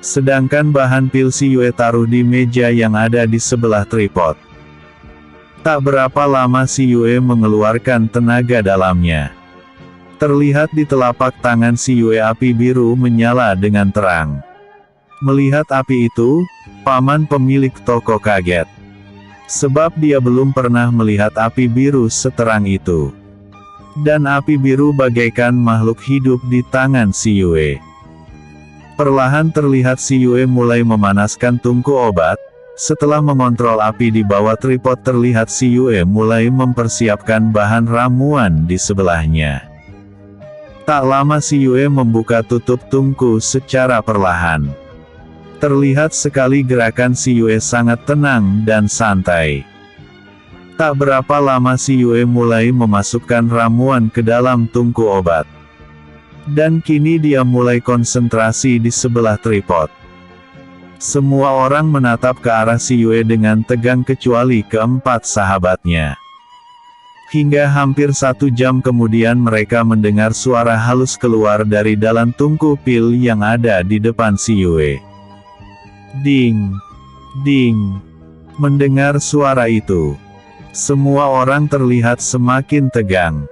Sedangkan bahan pil Si Yue taruh di meja yang ada di sebelah tripod. Tak berapa lama Si Yue mengeluarkan tenaga dalamnya. Terlihat di telapak tangan Si Yue api biru menyala dengan terang. Melihat api itu, paman pemilik toko kaget. Sebab dia belum pernah melihat api biru seterang itu. Dan api biru bagaikan makhluk hidup di tangan Si Yue. Perlahan terlihat Si Yue mulai memanaskan tungku obat. Setelah mengontrol api di bawah tripod, terlihat Si Yue mulai mempersiapkan bahan ramuan di sebelahnya. Tak lama Si Yue membuka tutup tungku secara perlahan. Terlihat sekali gerakan Si Yue sangat tenang dan santai. Tak berapa lama Si Yue mulai memasukkan ramuan ke dalam tungku obat. Dan kini dia mulai konsentrasi di sebelah tripod. Semua orang menatap ke arah Si Yue dengan tegang kecuali keempat sahabatnya. Hingga hampir 1 jam kemudian mereka mendengar suara halus keluar dari dalam tungku pil yang ada di depan Si Yue. Ding! Ding! Mendengar suara itu, semua orang terlihat semakin tegang.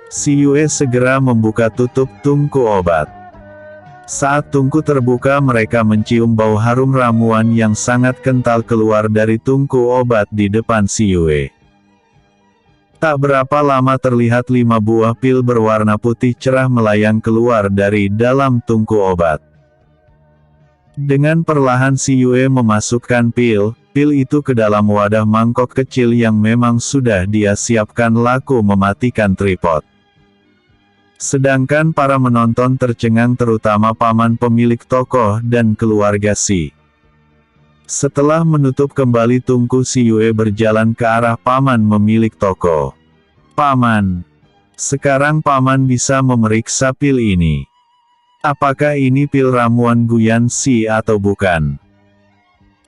Si Yue segera membuka tutup tungku obat. Saat tungku terbuka mereka mencium bau harum ramuan yang sangat kental keluar dari tungku obat di depan si Yue. Tak berapa lama terlihat 5 buah pil berwarna putih cerah melayang keluar dari dalam tungku obat. Dengan perlahan si Yue memasukkan pil itu ke dalam wadah mangkok kecil yang memang sudah dia siapkan laku mematikan tripod. Sedangkan para menonton tercengang terutama paman pemilik toko dan keluarga Si. Setelah menutup kembali tungku si Yue berjalan ke arah paman memilik toko. Paman. Sekarang paman bisa memeriksa pil ini. Apakah ini pil ramuan Guyan Si atau bukan?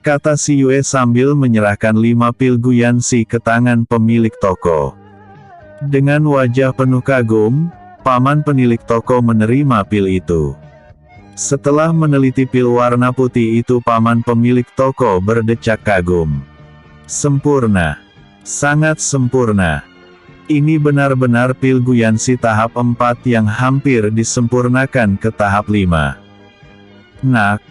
Kata si Yue sambil menyerahkan 5 pil Guyan Si ke tangan pemilik toko. Dengan wajah penuh kagum, paman pemilik toko menerima pil itu. Setelah meneliti pil warna putih itu paman pemilik toko berdecak kagum. Sempurna. Sangat sempurna. Ini benar-benar pil Guyan Si tahap 4 yang hampir disempurnakan ke tahap 5. Nak,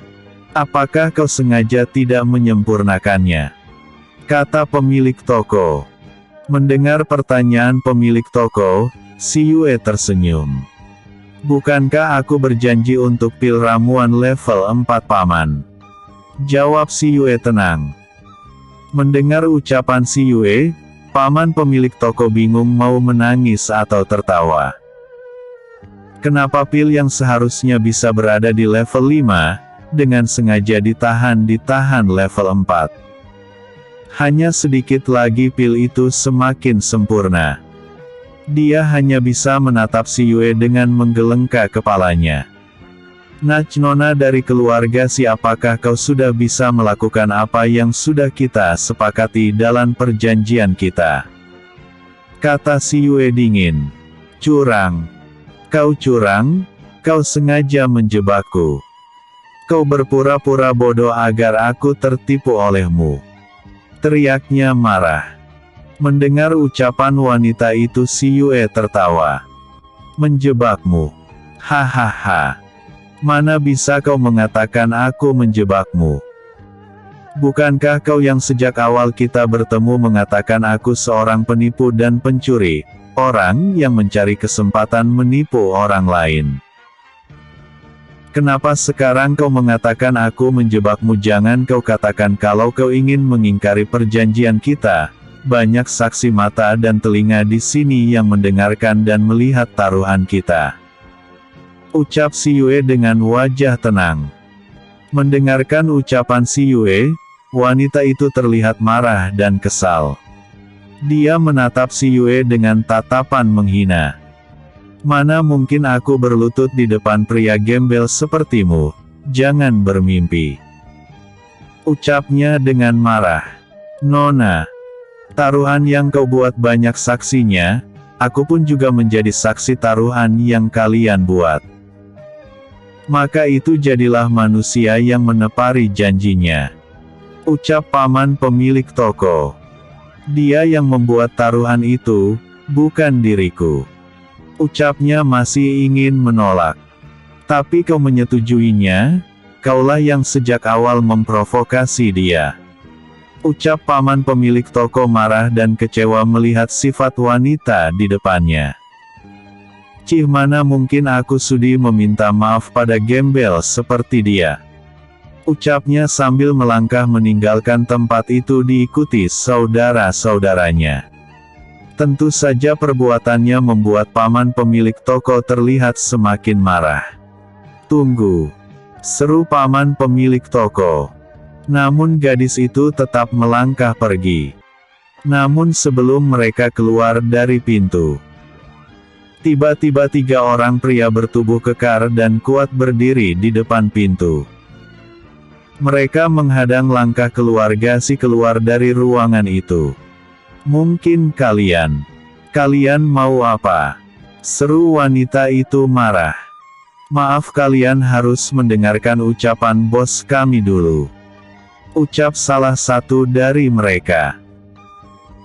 apakah kau sengaja tidak menyempurnakannya? Kata pemilik toko. Mendengar pertanyaan pemilik toko, si Yue tersenyum. Bukankah aku berjanji untuk pil ramuan level 4 paman? Jawab si Yue tenang. Mendengar ucapan si Yue, paman pemilik toko bingung mau menangis atau tertawa. Kenapa pil yang seharusnya bisa berada di level 5, dengan sengaja ditahan level 4? Hanya sedikit lagi pil itu semakin sempurna. Dia hanya bisa menatap si Yue dengan menggelengka kepalanya. Nah, nona dari keluarga Si, apakah kau sudah bisa melakukan apa yang sudah kita sepakati dalam perjanjian kita? Kata si Yue dingin. Curang. Kau curang? Kau sengaja menjebakku. Kau berpura-pura bodoh agar aku tertipu olehmu. Teriaknya marah. Mendengar ucapan wanita itu si Yue tertawa. Menjebakmu. Hahaha. Mana bisa kau mengatakan aku menjebakmu? Bukankah kau yang sejak awal kita bertemu mengatakan aku seorang penipu dan pencuri, orang yang mencari kesempatan menipu orang lain? Kenapa sekarang kau mengatakan aku menjebakmu? Jangan kau katakan kalau kau ingin mengingkari perjanjian kita. Banyak saksi mata dan telinga di sini yang mendengarkan dan melihat taruhan kita. Ucap si Yue dengan wajah tenang. Mendengarkan ucapan si Yue, wanita itu terlihat marah dan kesal. Dia menatap si Yue dengan tatapan menghina. Mana mungkin aku berlutut di depan pria gembel sepertimu, jangan bermimpi. Ucapnya dengan marah. Nona. Taruhan yang kau buat banyak saksinya, aku pun juga menjadi saksi taruhan yang kalian buat. Maka itu jadilah manusia yang menepari janjinya. Ucap paman pemilik toko. Dia yang membuat taruhan itu, bukan diriku. Ucapnya masih ingin menolak. Tapi kau menyetujuinya, kaulah yang sejak awal memprovokasi dia. Ucap paman pemilik toko marah dan kecewa melihat sifat wanita di depannya. Cih, mana mungkin aku sudi meminta maaf pada gembel seperti dia. Ucapnya sambil melangkah meninggalkan tempat itu diikuti saudara-saudaranya. Tentu saja perbuatannya membuat paman pemilik toko terlihat semakin marah. Tunggu. Seru paman pemilik toko. Namun gadis itu tetap melangkah pergi. Namun sebelum mereka keluar dari pintu, tiba-tiba 3 orang pria bertubuh kekar dan kuat berdiri di depan pintu. Mereka menghadang langkah keluarga Si keluar dari ruangan itu. Mungkin kalian mau apa? Seru wanita itu marah. Maaf, kalian harus mendengarkan ucapan bos kami dulu. Ucap salah satu dari mereka.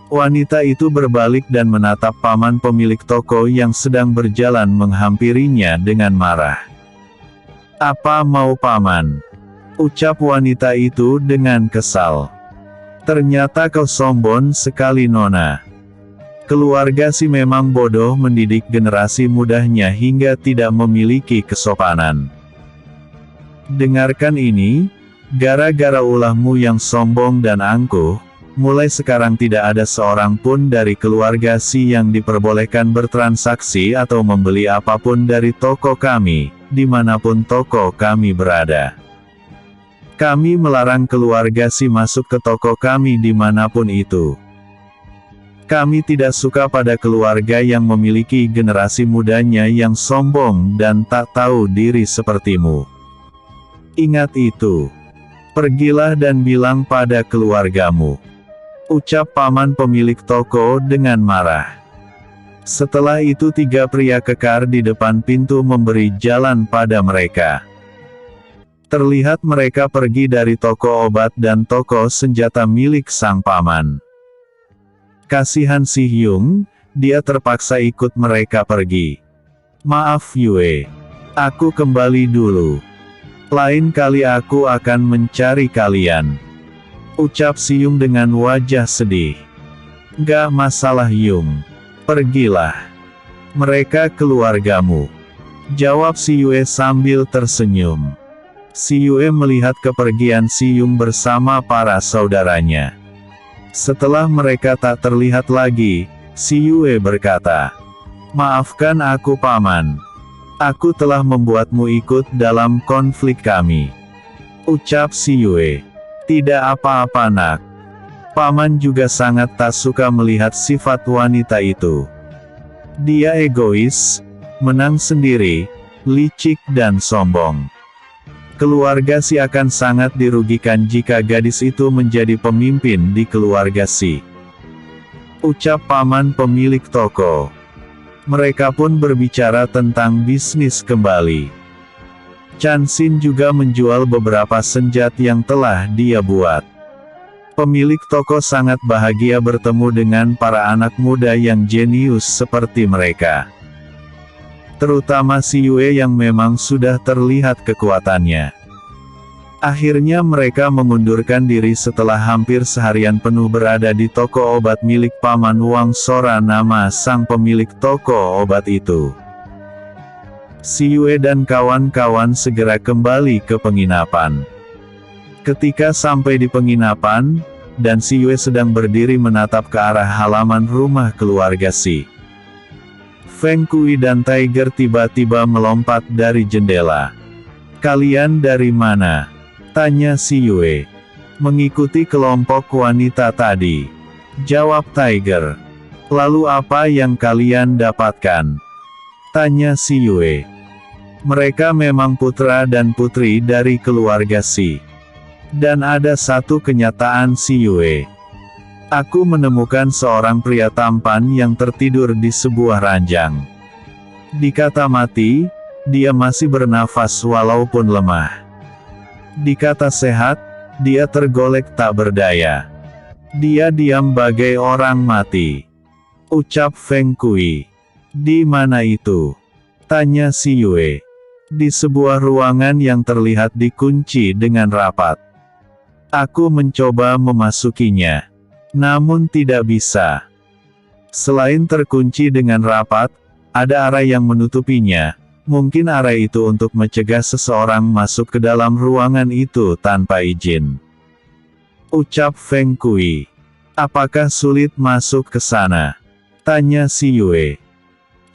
Wanita itu berbalik dan menatap paman pemilik toko yang sedang berjalan menghampirinya dengan marah. Apa mau paman? Ucap wanita itu dengan kesal. Ternyata kau sombong sekali nona. Keluarga si memang bodoh mendidik generasi mudanya hingga tidak memiliki kesopanan. Dengarkan ini, gara-gara ulahmu yang sombong dan angkuh, mulai sekarang tidak ada seorang pun dari keluarga si yang diperbolehkan bertransaksi atau membeli apapun dari toko kami, dimanapun toko kami berada. Kami melarang keluarga si masuk ke toko kami dimanapun itu. Kami tidak suka pada keluarga yang memiliki generasi mudanya yang sombong dan tak tahu diri sepertimu. Ingat itu. Pergilah dan bilang pada keluargamu. Ucap paman pemilik toko dengan marah. Setelah itu 3 pria kekar di depan pintu memberi jalan pada mereka. Terlihat mereka pergi dari toko obat dan toko senjata milik sang paman. Kasihan si Hyung, dia terpaksa ikut mereka pergi. Maaf Yue. Aku kembali dulu. Lain kali aku akan mencari kalian. Ucap si Hyung dengan wajah sedih. Gak masalah Hyung. Pergilah. Mereka keluargamu. Jawab si Yue sambil tersenyum. Si Yue melihat kepergian si Hyung bersama para saudaranya. Setelah mereka tak terlihat lagi, si Yue berkata, "Maafkan aku paman. Aku telah membuatmu ikut dalam konflik kami." Ucap si Yue. Tidak apa-apa nak. Paman juga sangat tak suka melihat sifat wanita itu. Dia egois, menang sendiri, licik dan sombong. Keluarga si akan sangat dirugikan jika gadis itu menjadi pemimpin di keluarga si. Ucap paman pemilik toko. Mereka pun berbicara tentang bisnis kembali. Chan Xin juga menjual beberapa senjata yang telah dia buat. Pemilik toko sangat bahagia bertemu dengan para anak muda yang jenius seperti mereka. Terutama si Yue yang memang sudah terlihat kekuatannya. Akhirnya mereka mengundurkan diri setelah hampir seharian penuh berada di toko obat milik Paman Wang Sora nama sang pemilik toko obat itu. Si Yue dan kawan-kawan segera kembali ke penginapan. Ketika sampai di penginapan, dan si Yue sedang berdiri menatap ke arah halaman rumah keluarga si. Feng Kui dan Tiger tiba-tiba melompat dari jendela. "Kalian dari mana?" tanya si Yue. "Mengikuti kelompok wanita tadi," jawab Tiger. "Lalu apa yang kalian dapatkan?" tanya si Yue. "Mereka memang putra dan putri dari keluarga si. Dan ada satu kenyataan si Yue. Aku menemukan seorang pria tampan yang tertidur di sebuah ranjang. Dikata mati, dia masih bernafas walaupun lemah. Dikata sehat, dia tergolek tak berdaya. Dia diam bagai orang mati." Ucap Feng Kui. "Di mana itu?" tanya si Yue. "Di sebuah ruangan yang terlihat dikunci dengan rapat. Aku mencoba memasukinya. Namun tidak bisa. Selain terkunci dengan rapat, ada arai yang menutupinya. Mungkin arai itu untuk mencegah seseorang masuk ke dalam ruangan itu tanpa izin." Ucap Feng Kui. "Apakah sulit masuk ke sana?" tanya si Yue.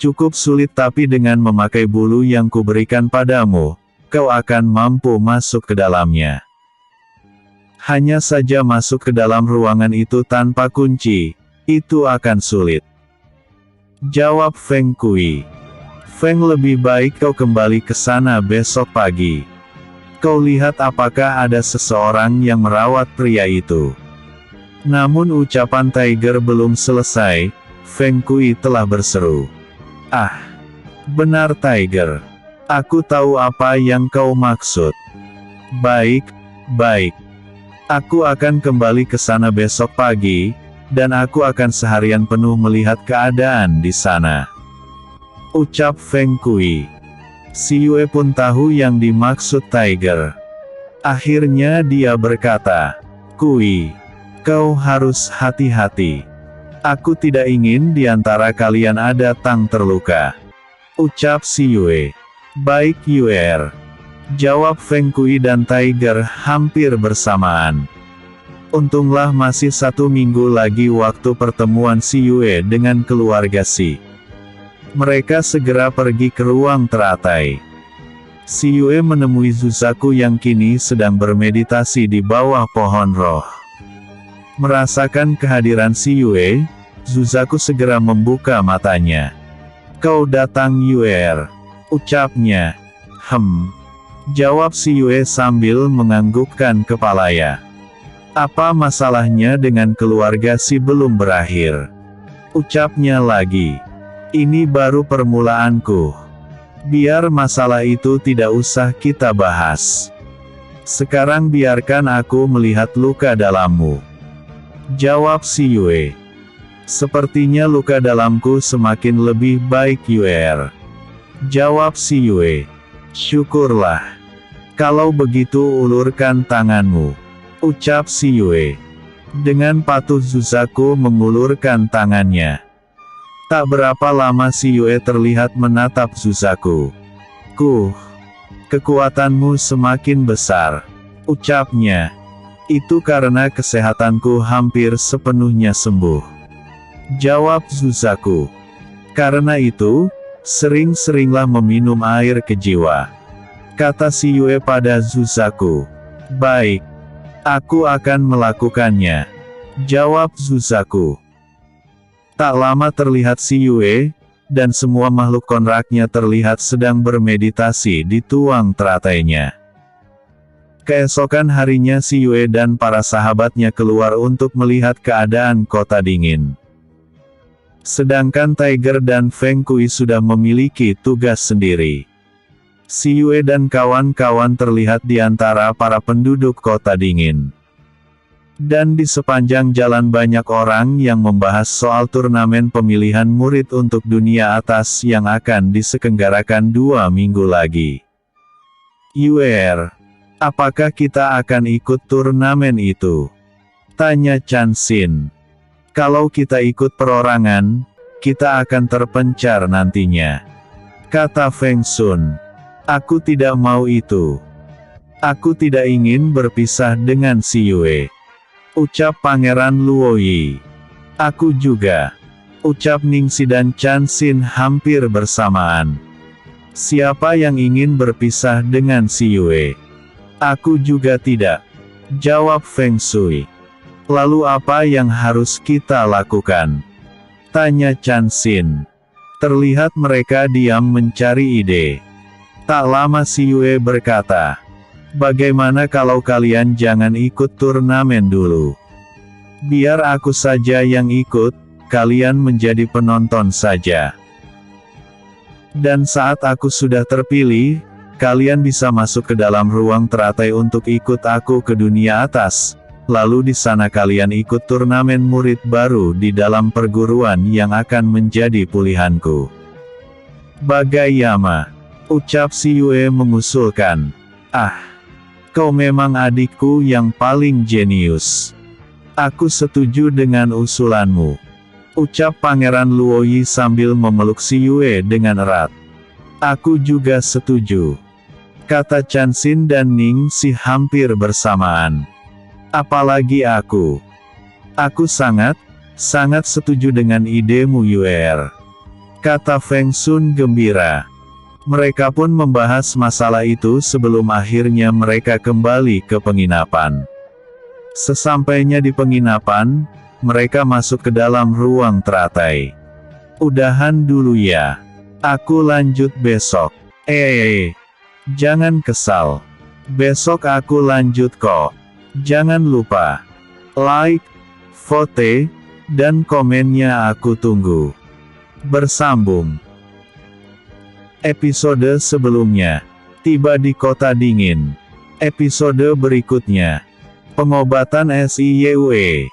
"Cukup sulit, tapi dengan memakai bulu yang kuberikan padamu, kau akan mampu masuk ke dalamnya. Hanya saja masuk ke dalam ruangan itu tanpa kunci, itu akan sulit," jawab Feng Kui. "Feng, lebih baik kau kembali ke sana besok pagi. Kau lihat apakah ada seseorang yang merawat pria itu." Namun ucapan Tiger belum selesai, Feng Kui telah berseru. "Ah, benar Tiger. Aku tahu apa yang kau maksud. Baik, baik. Aku akan kembali ke sana besok pagi, dan aku akan seharian penuh melihat keadaan di sana," ucap Feng Kui. Si Yue pun tahu yang dimaksud Tiger. Akhirnya dia berkata, "Kui, kau harus hati-hati. Aku tidak ingin di antara kalian ada Tang terluka," ucap si Yue. "Baik Yue," jawab Feng Kui dan Tiger hampir bersamaan. Untunglah masih 1 minggu lagi waktu pertemuan si Yue dengan keluarga si. Mereka segera pergi ke ruang teratai. Si Yue menemui Suzaku yang kini sedang bermeditasi di bawah pohon roh. Merasakan kehadiran si Yue, Suzaku segera membuka matanya. "Kau datang Yue," ucapnya. Jawab si Yue sambil menganggukkan kepalanya. "Apa masalahnya dengan keluarga si belum berakhir?" ucapnya lagi. "Ini baru permulaanku. Biar masalah itu tidak usah kita bahas. Sekarang biarkan aku melihat luka dalammu," jawab si Yue. "Sepertinya luka dalamku semakin lebih baik Yue," jawab si Yue. "Syukurlah. Kalau begitu ulurkan tanganmu," ucap si Yue. Dengan patuh Suzaku mengulurkan tangannya. Tak berapa lama si Yue terlihat menatap Suzaku. Kekuatanmu semakin besar," ucapnya. "Itu karena kesehatanku hampir sepenuhnya sembuh," jawab Suzaku. "Karena itu, sering-seringlah meminum air kejiwa," kata si Yue pada Suzaku. "Baik. Aku akan melakukannya," jawab Suzaku. Tak lama terlihat si Yue, dan semua makhluk kontraknya terlihat sedang bermeditasi di tuang teratainya. Keesokan harinya si Yue dan para sahabatnya keluar untuk melihat keadaan kota dingin. Sedangkan Tiger dan Feng Kui sudah memiliki tugas sendiri. Si Yue dan kawan-kawan terlihat di antara para penduduk kota dingin. Dan di sepanjang jalan banyak orang yang membahas soal turnamen pemilihan murid untuk dunia atas yang akan diselenggarakan 2 minggu lagi. "Yue, apakah kita akan ikut turnamen itu?" tanya Chan Xin. "Kalau kita ikut perorangan, kita akan terpencar nantinya," kata Feng Sun. "Aku tidak mau itu. Aku tidak ingin berpisah dengan si Yue," ucap Pangeran Luoyi. "Aku juga," ucap Ningxi dan Chan Xin hampir bersamaan. "Siapa yang ingin berpisah dengan si Yue?" "Aku juga tidak," jawab Feng Shui. "Lalu apa yang harus kita lakukan?" tanya Chan Xin. Terlihat mereka diam mencari ide. Tak lama si Yue berkata, "Bagaimana kalau kalian jangan ikut turnamen dulu? Biar aku saja yang ikut, kalian menjadi penonton saja. Dan saat aku sudah terpilih, kalian bisa masuk ke dalam ruang teratai untuk ikut aku ke dunia atas. Lalu di sana kalian ikut turnamen murid baru di dalam perguruan yang akan menjadi pilihanku." "Bagayama," ucap si Yue mengusulkan. Kau memang adikku yang paling jenius. Aku setuju dengan usulanmu," ucap Pangeran Luoyi sambil memeluk si Yue dengan erat. "Aku juga setuju," kata Chan Xin dan Ningxi hampir bersamaan. "Apalagi aku. Aku sangat setuju dengan idemu Yue," kata Feng Sun gembira. Mereka pun membahas masalah itu sebelum akhirnya mereka kembali ke penginapan. Sesampainya di penginapan, mereka masuk ke dalam ruang teratai. "Udahan dulu ya. Aku lanjut besok." Jangan kesal. Besok aku lanjut kok. Jangan lupa like, vote, dan komennya aku tunggu. Bersambung. Episode sebelumnya. Tiba di kota dingin. Episode berikutnya. Pengobatan SIYUE.